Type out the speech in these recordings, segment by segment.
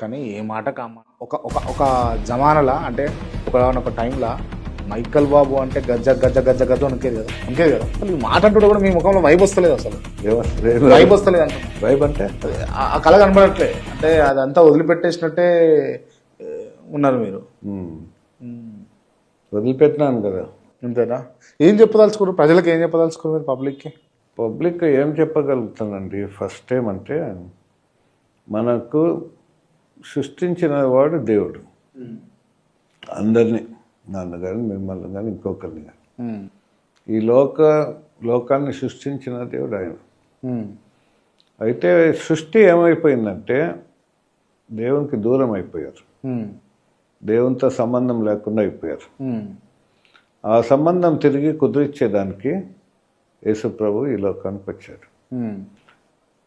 కానీ ఏ మాట కామ ఒక ఒక ఒక జమానలా అంటే ఒక టైంలో మైకల్ బాబు అంటే గజ్జ గజ్జ గజ్జ గజ్జ ఇంకేది కదా అసలు ఈ మాట అంటుంటే కూడా మీ ముఖంలో వైబ్ వస్తలేదు అసలు వైబ్ వస్తలేదు అంట వైబ్ అంటే ఆ కళ కనబడట్లే అంటే అదంతా వదిలిపెట్టేసినట్టే ఉన్నారు మీరు. వదిలిపెట్టినాను కదా. అంతేనా? ఏం చెప్పదలుచుకున్నారు ప్రజలకు, ఏం చెప్పదలుచుకున్నారు మీరు పబ్లిక్కి? పబ్లిక్ ఏం చెప్పగలుగుతానండి, ఫస్ట్ ఏమంటే మనకు సృష్టించిన వాడు దేవుడు, అందరినీ, నాన్నగారిని, మిమ్మల్ని కానీ ఇంకొకరిని కానీ. ఈ లోకాన్ని సృష్టించిన దేవుడు ఆయన. అయితే సృష్టి ఏమైపోయిందంటే దేవునికి దూరం అయిపోయారు, దేవునితో సంబంధం లేకుండా అయిపోయారు. ఆ సంబంధం తిరిగి కుదిరిచ్చేదానికి యేసుప్రభు ఈ లోకానికి వచ్చాడు.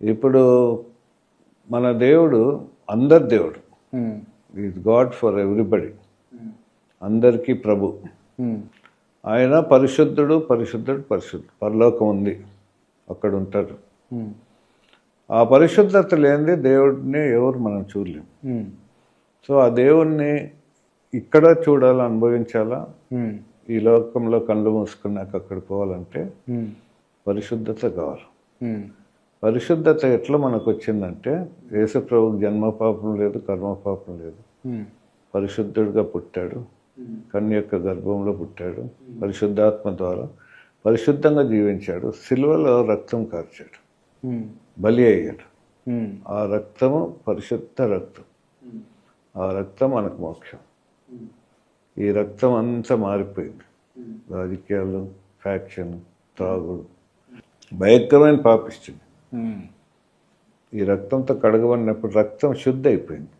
ఇప్పుడు మన దేవుడు అందరి దేవుడు, ఈజ్ గాడ్ ఫర్ ఎవ్రీబడి, అందరికీ ప్రభు. ఆయన పరిశుద్ధుడు పరిశుద్ధుడు పరిశుద్ధుడు, పరలోకం ఉంది, అక్కడ ఉంటారు. ఆ పరిశుద్ధత లేనిది దేవుడిని ఎవరు మనం చూడలేము. సో ఆ దేవుణ్ణి ఇక్కడ చూడాలా, అనుభవించాలా, ఈ లోకంలో కళ్ళు మూసుకున్నాక అక్కడ పోవాలంటే పరిశుద్ధత కావాలి. పరిశుద్ధత ఎట్లా మనకు వచ్చిందంటే యేసుప్రభుకి జన్మపాపం లేదు, కర్మపాపం లేదు, పరిశుద్ధుడిగా పుట్టాడు, కన్య యొక్క గర్భంలో పుట్టాడు, పరిశుద్ధాత్మ ద్వారా పరిశుద్ధంగా జీవించాడు, సిలువలో రక్తం కార్చాడు, బలి అయ్యాడు. ఆ రక్తము పరిశుద్ధ రక్తం, ఆ రక్తం మనకు మోక్షం. ఈ రక్తం అంతా మారిపోయింది. రాజకీయాలు, ఫ్యాక్షన్, త్రాగుడు, భయంకరమైన పాపిస్తుంది. ఈ రక్తంతో కడగబడినప్పుడు రక్తం శుద్ధి అయిపోయింది.